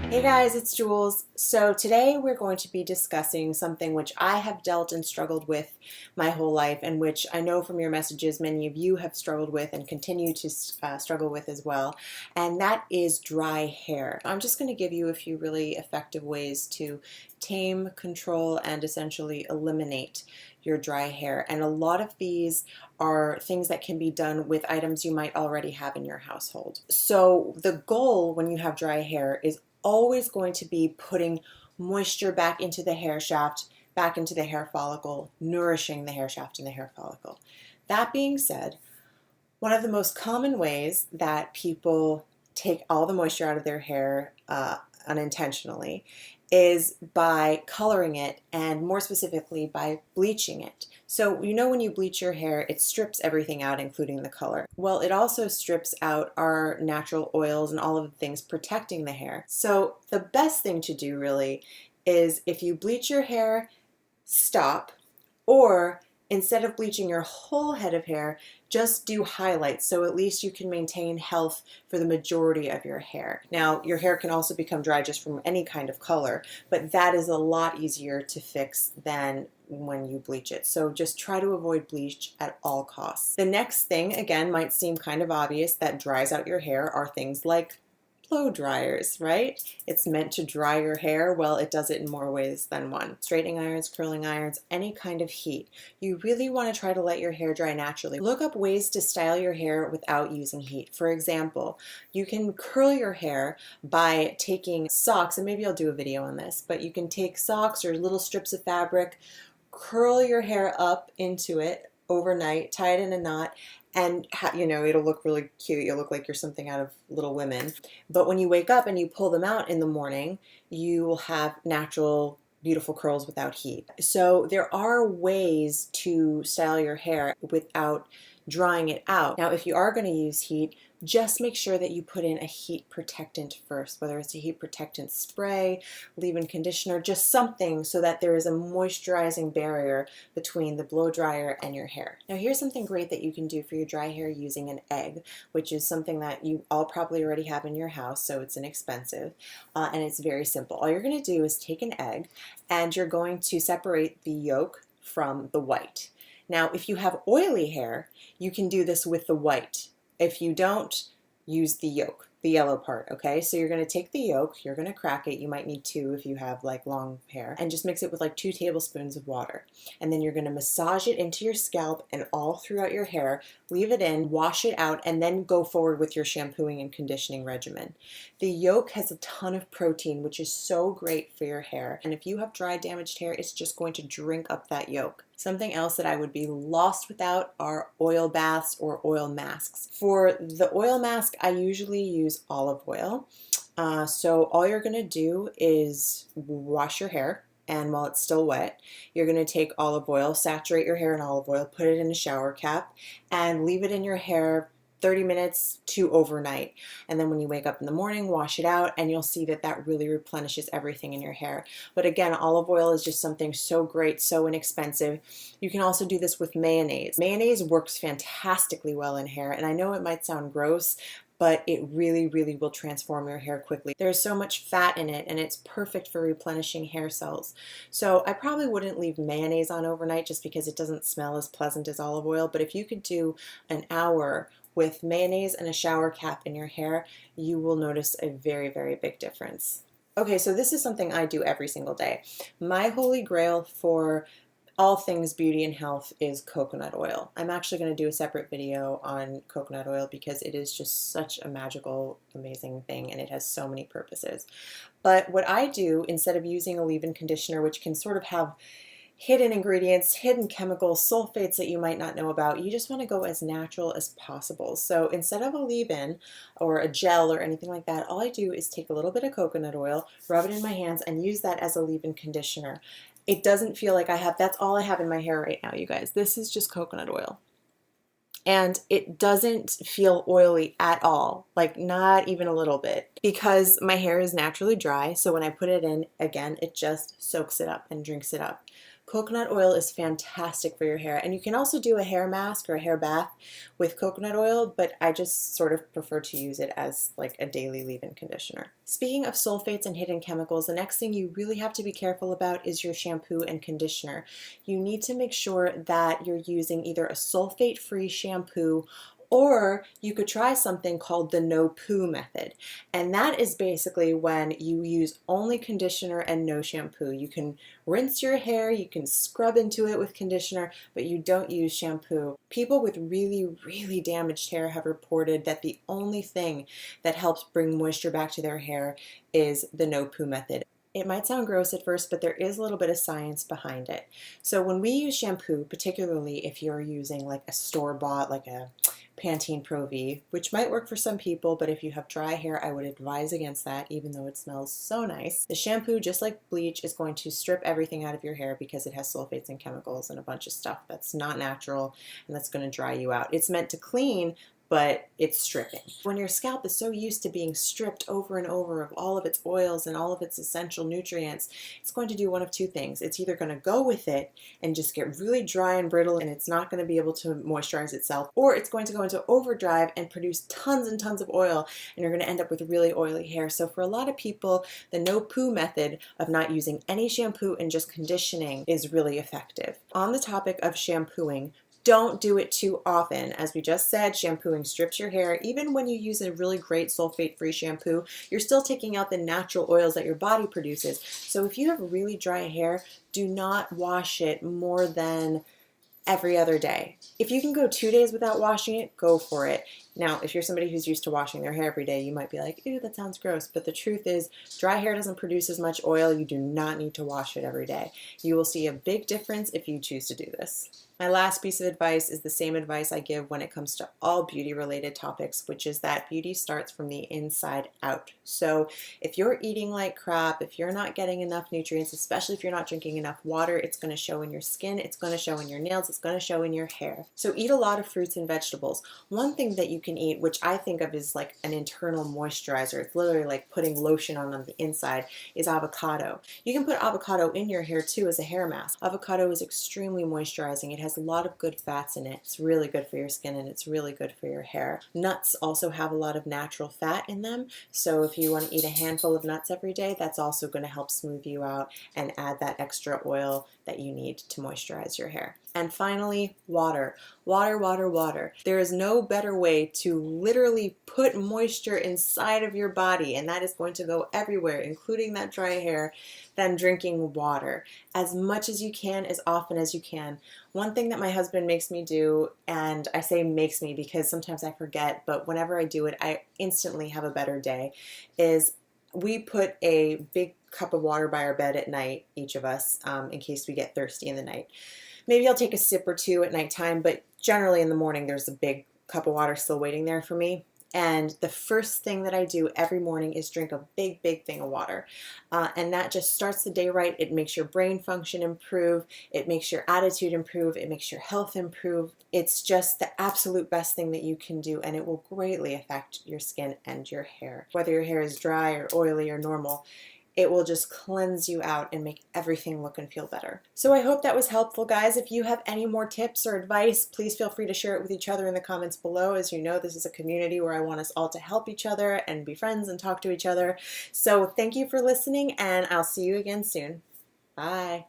Hey guys, it's Jules. So today we're going to be discussing something which I have dealt and struggled with my whole life, and which I know from your messages many of you have struggled with and continue to struggle with as well, and that is dry hair. I'm just going to give you a few really effective ways to tame, control, and essentially eliminate your dry hair. And a lot of these are things that can be done with items you might already have in your household. So the goal when you have dry hair is always going to be putting moisture back into the hair shaft, back into the hair follicle, nourishing the hair shaft and the hair follicle. That being said, one of the most common ways that people take all the moisture out of their hair unintentionally is by coloring it, and more specifically by bleaching it. So you know when you bleach your hair, it strips everything out, including the color. Well, it also strips out our natural oils and all of the things protecting the hair. So the best thing to do really is, if you bleach your hair, stop, or instead of bleaching your whole head of hair, just do highlights, so at least you can maintain health for the majority of your hair. Now, your hair can also become dry just from any kind of color, but that is a lot easier to fix than when you bleach it. So just try to avoid bleach at all costs. The next thing, again, might seem kind of obvious, that dries out your hair are things like blow dryers, right? It's meant to dry your hair. Well, it does it in more ways than one. Straightening irons, curling irons, any kind of heat. You really want to try to let your hair dry naturally. Look up ways to style your hair without using heat. For example, you can curl your hair by taking socks, and maybe I'll do a video on this, but you can take socks or little strips of fabric, curl your hair up into it overnight, tie it in a knot, and it'll look really cute. You'll look like you're something out of Little Women. But when you wake up and you pull them out in the morning, you will have natural, beautiful curls without heat. So there are ways to style your hair without drying it out. Now, if you are going to use heat, just make sure that you put in a heat protectant first, whether it's a heat protectant spray, leave-in conditioner, just something so that there is a moisturizing barrier between the blow dryer and your hair. Now, here's something great that you can do for your dry hair using an egg, which is something that you all probably already have in your house, so it's inexpensive, and it's very simple. All you're going to do is take an egg, and you're going to separate the yolk from the white. Now, if you have oily hair, you can do this with the white. If you don't, use the yolk, the yellow part, okay? So you're going to take the yolk, you're going to crack it. You might need two if you have like long hair, and just mix it with like 2 tablespoons of water. And then you're going to massage it into your scalp and all throughout your hair, leave it in, wash it out, and then go forward with your shampooing and conditioning regimen. The yolk has a ton of protein, which is so great for your hair. And if you have dry, damaged hair, it's just going to drink up that yolk. Something else that I would be lost without are oil baths or oil masks. For the oil mask, I usually use olive oil. So all you're going to do is wash your hair, and while it's still wet, you're going to take olive oil, saturate your hair in olive oil, put it in a shower cap, and leave it in your hair 30 minutes to overnight. And then when you wake up in the morning, wash it out, and you'll see that that really replenishes everything in your hair. But again, olive oil is just something so great, so inexpensive. You can also do this with mayonnaise. Mayonnaise works fantastically well in hair, and I know it might sound gross, but it really, really will transform your hair quickly. There's so much fat in it, and it's perfect for replenishing hair cells. So I probably wouldn't leave mayonnaise on overnight just because it doesn't smell as pleasant as olive oil, but if you could do an hour with mayonnaise and a shower cap in your hair, you will notice a very, very big difference. Okay, so this is something I do every single day. My holy grail for all things beauty and health is coconut oil. I'm actually going to do a separate video on coconut oil because it is just such a magical, amazing thing, and it has so many purposes. But what I do, instead of using a leave-in conditioner, which can sort of have hidden ingredients, hidden chemicals, sulfates that you might not know about, you just want to go as natural as possible. So instead of a leave-in or a gel or anything like that, all I do is take a little bit of coconut oil, rub it in my hands, and use that as a leave-in conditioner. It doesn't feel like that's all I have in my hair right now, you guys. This is just coconut oil. And it doesn't feel oily at all, like not even a little bit, because my hair is naturally dry. So when I put it in, again, it just soaks it up and drinks it up. Coconut oil is fantastic for your hair, and you can also do a hair mask or a hair bath with coconut oil, but I just sort of prefer to use it as like a daily leave-in conditioner. Speaking of sulfates and hidden chemicals, the next thing you really have to be careful about is your shampoo and conditioner. You need to make sure that you're using either a sulfate-free shampoo, or you could try something called the no poo method. And that is basically when you use only conditioner and no shampoo. You can rinse your hair, you can scrub into it with conditioner, but you don't use shampoo. People with really damaged hair have reported that the only thing that helps bring moisture back to their hair is the no poo method. It might sound gross at first, but there is a little bit of science behind it. So when we use shampoo, particularly if you're using like a store-bought, like a Pantene Pro-V, which might work for some people, but if you have dry hair, I would advise against that, even though it smells so nice. The shampoo, just like bleach, is going to strip everything out of your hair because it has sulfates and chemicals and a bunch of stuff that's not natural and that's going to dry you out. It's meant to clean, but it's stripping. When your scalp is so used to being stripped over and over of all of its oils and all of its essential nutrients, it's going to do one of two things. It's either going to go with it and just get really dry and brittle, and it's not going to be able to moisturize itself, or it's going to go into overdrive and produce tons and tons of oil, and you're going to end up with really oily hair. So for a lot of people, the no poo method of not using any shampoo and just conditioning is really effective. On the topic of shampooing, don't do it too often. As we just said, shampooing strips your hair. Even when you use a really great sulfate-free shampoo, you're still taking out the natural oils that your body produces. So if you have really dry hair, do not wash it more than every other day. If you can go 2 days without washing it, go for it. Now, if you're somebody who's used to washing their hair every day, you might be like, ew, that sounds gross. But the truth is, dry hair doesn't produce as much oil. You do not need to wash it every day. You will see a big difference if you choose to do this. My last piece of advice is the same advice I give when it comes to all beauty-related topics, which is that beauty starts from the inside out. So if you're eating like crap, if you're not getting enough nutrients, especially if you're not drinking enough water, it's going to show in your skin, it's going to show in your nails, it's going to show in your hair. So eat a lot of fruits and vegetables. One thing that you can eat, which I think of as like an internal moisturizer, it's literally like putting lotion on the inside, is avocado. You can put avocado in your hair too as a hair mask. Avocado is extremely moisturizing. It has a lot of good fats in it. It's really good for your skin and it's really good for your hair. Nuts also have a lot of natural fat in them, so if you want to eat a handful of nuts every day, that's also going to help smooth you out and add that extra oil that you need to moisturize your hair. And finally, water. Water, water, water. There is no better way to literally put moisture inside of your body, and that is going to go everywhere, including that dry hair, than drinking water. As much as you can, as often as you can. One thing that my husband makes me do, and I say makes me because sometimes I forget, but whenever I do it, I instantly have a better day, is we put a big cup of water by our bed at night, each of us, in case we get thirsty in the night. Maybe I'll take a sip or two at nighttime, but generally in the morning there's a big cup of water still waiting there for me. And the first thing that I do every morning is drink a big thing of water. And that just starts the day right. It makes your brain function improve. It makes your attitude improve. It makes your health improve. It's just the absolute best thing that you can do, and it will greatly affect your skin and your hair. Whether your hair is dry or oily or normal, it will just cleanse you out and make everything look and feel better. So I hope that was helpful, guys. If you have any more tips or advice, please feel free to share it with each other in the comments below. As you know, this is a community where I want us all to help each other and be friends and talk to each other. So thank you for listening, and I'll see you again soon. Bye.